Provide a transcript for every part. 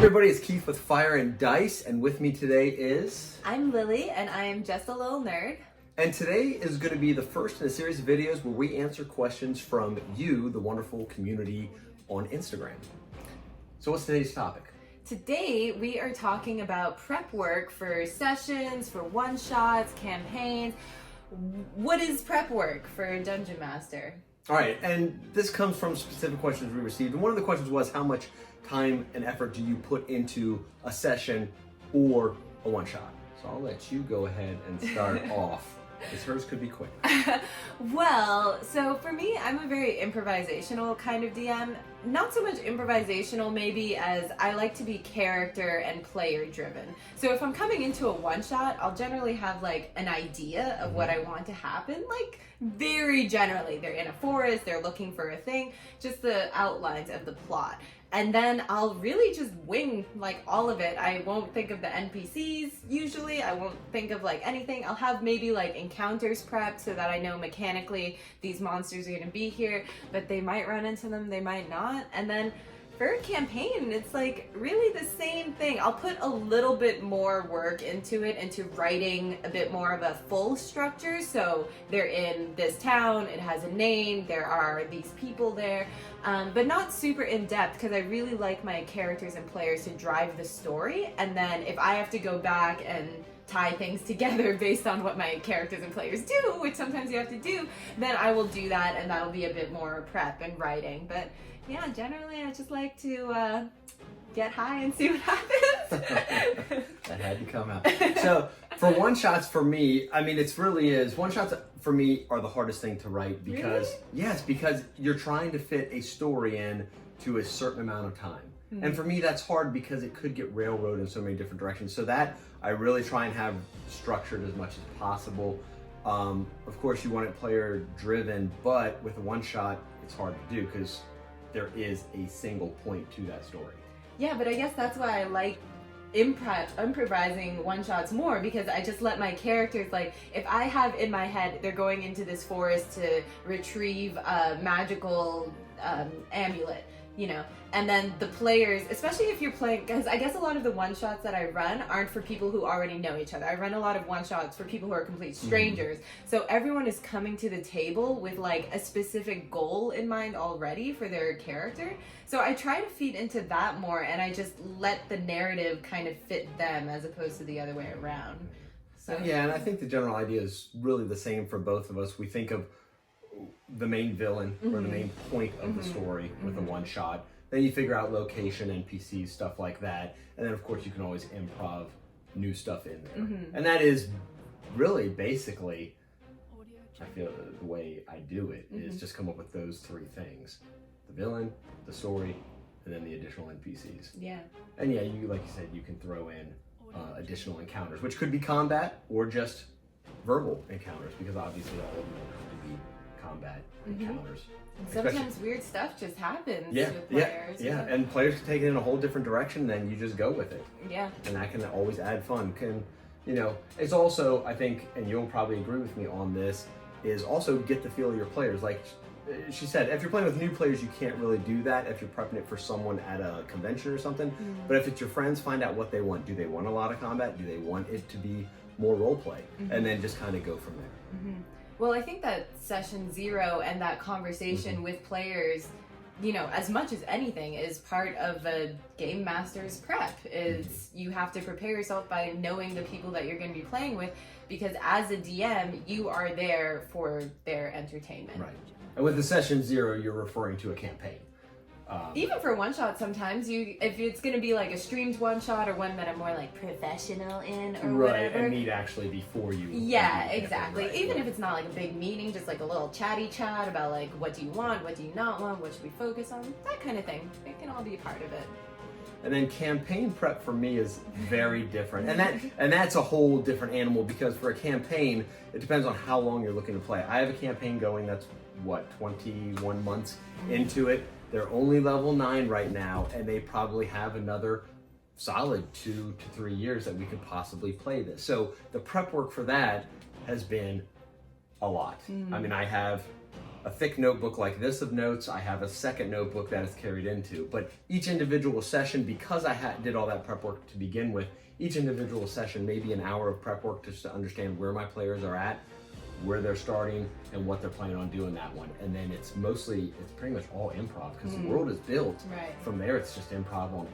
Everybody, it's Keith with Fire and Dice, and with me today is... I'm Lily, and I am just a little nerd. And today is going to be the first in a series of videos where we answer questions from you, the wonderful community on Instagram. So what's today's topic? Today, we are talking about prep work for sessions, for one-shots, campaigns. What is prep work for a Dungeon Master? All right, and this comes from specific questions we received. And one of the questions was, how much time and effort do you put into a session or a one-shot? So I'll let you go ahead and start off, because hers could be quick. Well, so for me, I'm a very improvisational kind of DM. Not so much improvisational maybe as I like to be character and player driven. So if I'm coming into a one-shot, I'll generally have like an idea of what I want to happen, like very generally. They're in a forest, they're looking for a thing, just the outlines of the plot. And then I'll really just wing like all of it. I won't think of the NPCs usually. I won't think of like anything. I'll have maybe like encounters prepped so that I know mechanically these monsters are gonna be here, but they might run into them, they might not. And then for a campaign, it's like really the same thing. I'll put a little bit more work into it, into writing a bit more of a full structure. So they're in this town, it has a name, there are these people there, but not super in depth because I really like my characters and players to drive the story. And then if I have to go back and tie things together based on what my characters and players do, which sometimes you have to do, then I will do that, and that'll be a bit more prep and writing. But yeah, generally I just like to get high and see what happens. That had to come out. So for one-shots for me, I mean, it's really is, one-shots for me are the hardest thing to write because, Really? yes, because you're trying to fit a story in to a certain amount of time. And for me, that's hard because it could get railroaded in so many different directions. So that I really try and have structured as much as possible. Of course, you want it player driven, but with a one-shot, it's hard to do because there is a single point to that story. Yeah, but I guess that's why I like improvising one-shots more, because I just let my characters, like, if I have in my head they're going into this forest to retrieve a magical amulet, you know, and then the players, especially if you're playing, because I guess a lot of the one-shots that I run aren't for people who already know each other. I run a lot of one-shots for people who are complete strangers. So everyone is coming to the table with like a specific goal in mind already for their character. So I try to feed into that more, and I just let the narrative kind of fit them as opposed to the other way around. So Yeah, and I think the general idea is really the same for both of us. We think of the main villain or the main point of the story with a one-shot. Then you figure out location, NPCs, stuff like that. And then, of course, you can always improv new stuff in there. And that is really basically, I feel the way I do it is just come up with those three things. The villain, the story, and then the additional NPCs. yeah. And yeah, you, like you said, you can throw in additional encounters, which could be combat or just verbal encounters, because obviously all of them have to be combat encounters. And sometimes weird stuff just happens Yeah, with players. yeah, and players can take it in a whole different direction, then you just go with it. Yeah. And that can always add fun. You know, it's also, I think, and you'll probably agree with me on this, is also get the feel of your players. Like she said, if you're playing with new players, you can't really do that if you're prepping it for someone at a convention or something. But if it's your friends, find out what they want. Do they want a lot of combat? Do they want it to be more role play? And then just kind of go from there. Well, I think that session 0 and that conversation with players, you know, as much as anything, is part of a game master's prep. Is you have to prepare yourself by knowing the people that you're going to be playing with, because as a DM, you are there for their entertainment. Right. And with the session 0, you're referring to a campaign. Even for one shot, sometimes if it's going to be like a streamed one shot or one that I'm more like professional in or whatever. And need actually before you. Yeah, exactly. Right, Even if it's not like a big meeting, just like a little chatty chat about like what do you want, what do you not want, what should we focus on, that kind of thing. It can all be a part of it. And then campaign prep for me is very different. And that's a whole different animal, because for a campaign, it depends on how long you're looking to play. I have a campaign going that's, 21 months into it. They're only level 9 right now, and they probably have another solid 2 to 3 years that we could possibly play this. So the prep work for that has been a lot. I mean, I have a thick notebook like this of notes. I have a second notebook that is carried into. But each individual session, because I did all that prep work to begin with, each individual session, maybe an hour of prep work just to understand where my players are at, where they're starting, and what they're planning on doing that one. And then it's pretty much all improv, because the world is built. Right. From there, it's just improv on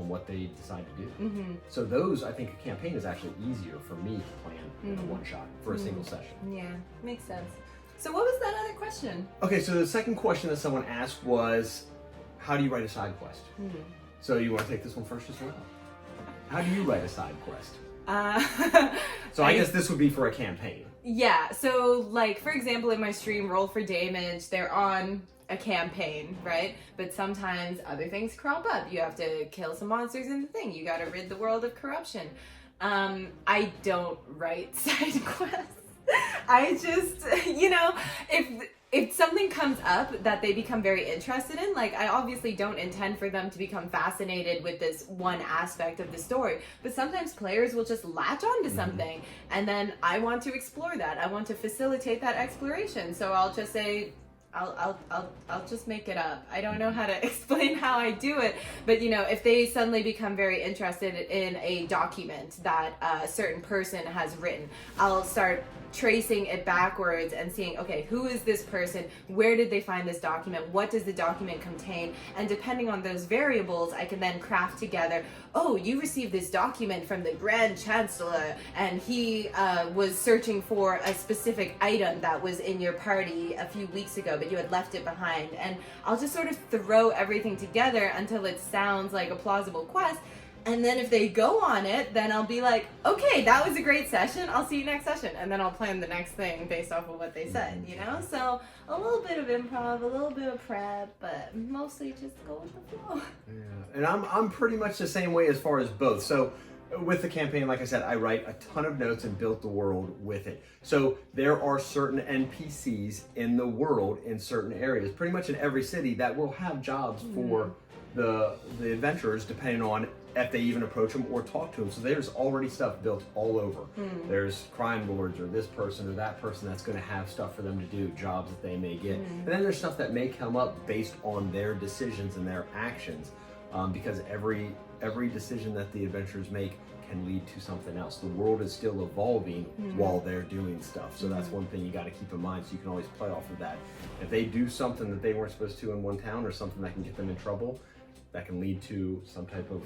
what they decide to do. So those, I think a campaign is actually easier for me to plan than a one shot for a single session. Yeah, makes sense. So what was that other question? Okay, so the second question that someone asked was, how do you write a side quest? So you want to take this one first as well? How do you write a side quest? So I guess this would be for a campaign. Yeah, so like, for example, in my stream, Roll for Damage, they're on a campaign, right? But sometimes other things crop up. You have to kill some monsters in the thing. You gotta rid the world of corruption. I don't write side quests. I just, if something comes up that they become very interested in, like, I obviously don't intend for them to become fascinated with this one aspect of the story, but sometimes players will just latch on to something, and then I want to explore that. I want to facilitate that exploration, so I'll just say, I'll just make it up. I don't know how to explain how I do it, but if they suddenly become very interested in a document that a certain person has written, I'll start tracing it backwards and seeing, okay, who is this person? Where did they find this document? What does the document contain? And depending on those variables, I can then craft together, oh, you received this document from the Grand Chancellor, and he was searching for a specific item that was in your party a few weeks ago, but you had left it behind. And I'll just sort of throw everything together until it sounds like a plausible quest. And then if they go on it, then I'll be like, okay, that was a great session. I'll see you next session. And then I'll plan the next thing based off of what they said, So a little bit of improv, a little bit of prep, but mostly just go with the flow. Yeah, and I'm pretty much the same way as far as both. So with the campaign, like I said, I write a ton of notes and build the world with it. So there are certain NPCs in the world in certain areas, pretty much in every city, that will have jobs for the adventurers, depending on if they even approach them or talk to them. So there's already stuff built all over. There's crime lords or this person or that person that's going to have stuff for them to do, jobs that they may get. And then there's stuff that may come up based on their decisions and their actions, because every decision that the adventurers make can lead to something else. The world is still evolving while they're doing stuff. So that's one thing you got to keep in mind, so you can always play off of that. If they do something that they weren't supposed to in one town, or something that can get them in trouble, that can lead to some type of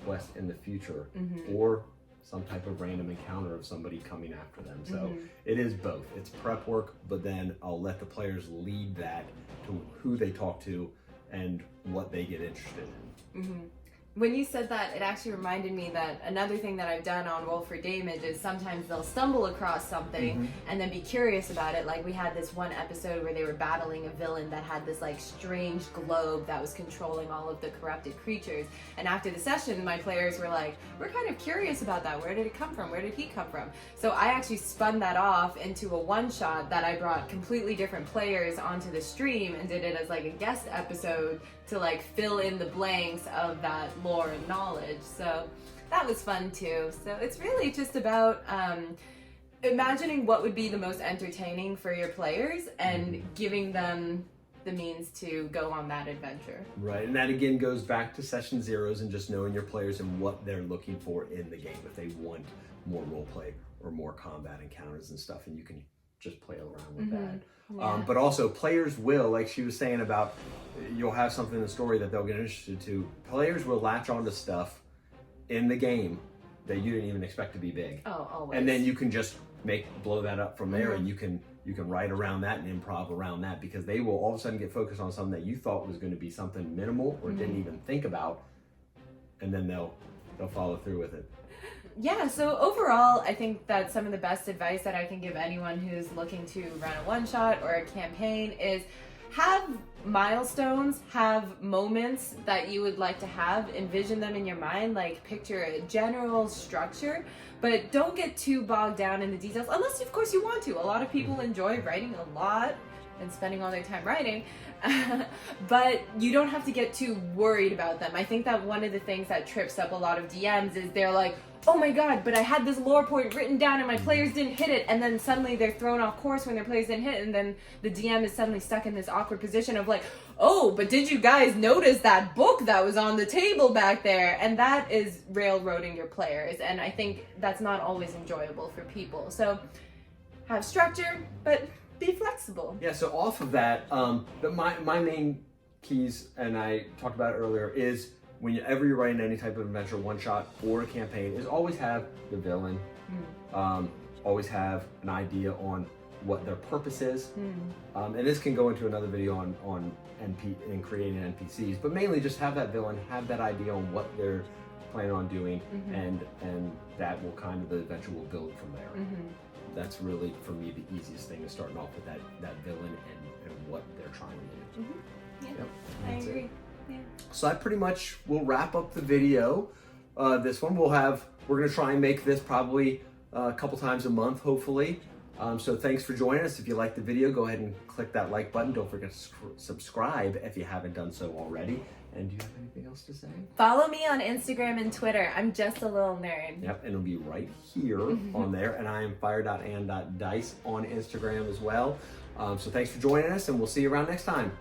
quest in the future, or some type of random encounter of somebody coming after them. So it is both. It's prep work, but then I'll let the players lead that to who they talk to and what they get interested in. When you said that, it actually reminded me that another thing that I've done on Roll for Damage is sometimes they'll stumble across something and then be curious about it. Like, we had this one episode where they were battling a villain that had this like strange globe that was controlling all of the corrupted creatures. And after the session, my players were like, we're kind of curious about that. Where did it come from? Where did he come from? So I actually spun that off into a one-shot that I brought completely different players onto the stream and did it as like a guest episode to like fill in the blanks of that lore and knowledge. So that was fun too. So it's really just about imagining what would be the most entertaining for your players and giving them the means to go on that adventure. Right, and that again goes back to session zeros and just knowing your players and what they're looking for in the game. If they want more role play or more combat encounters and stuff, and you can just play around with that. Yeah. But also players will, like she was saying about, you'll have something in the story that they'll get interested to. Players will latch onto stuff in the game that you didn't even expect to be big. Oh, always. And then you can just blow that up from there, and you can write around that and improv around that, because they will all of a sudden get focused on something that you thought was going to be something minimal or didn't even think about, and then they'll follow through with it. Yeah, so overall, I think that some of the best advice that I can give anyone who's looking to run a one-shot or a campaign is have milestones, have moments that you would like to have, envision them in your mind, like picture a general structure, but don't get too bogged down in the details, unless of course you want to. A lot of people enjoy writing a lot and spending all their time writing. But you don't have to get too worried about them. I think that one of the things that trips up a lot of DMs is they're like, oh my god, but I had this lore point written down and my players didn't hit it, and then suddenly they're thrown off course when their players didn't hit it, and then the DM is suddenly stuck in this awkward position of like, oh, but did you guys notice that book that was on the table back there? And that is railroading your players, and I think that's not always enjoyable for people. So have structure, but be flexible. Yeah, so off of that, my main keys, and I talked about it earlier, is whenever you're writing any type of adventure, one shot or a campaign, is always have the villain, always have an idea on what their purpose is, and this can go into another video on creating NPCs, but mainly just have that villain, have that idea on what they're planning on doing, and that will kind of, the adventure will build from there. That's really, for me, the easiest thing, is starting off with that villain and what they're trying to do. Yeah, Yep, I that's agree. it. Yeah. So that pretty much will wrap up the video. This one we're gonna try and make this probably a couple times a month, hopefully. So thanks for joining us. If you liked the video, go ahead and click that like button. Don't forget to subscribe if you haven't done so already. And do you have anything else to say? Follow me on Instagram and Twitter. I'm just a little nerd. Yep, and it'll be right here on there. And I am fire.and.dice on Instagram as well. So thanks for joining us, and we'll see you around next time.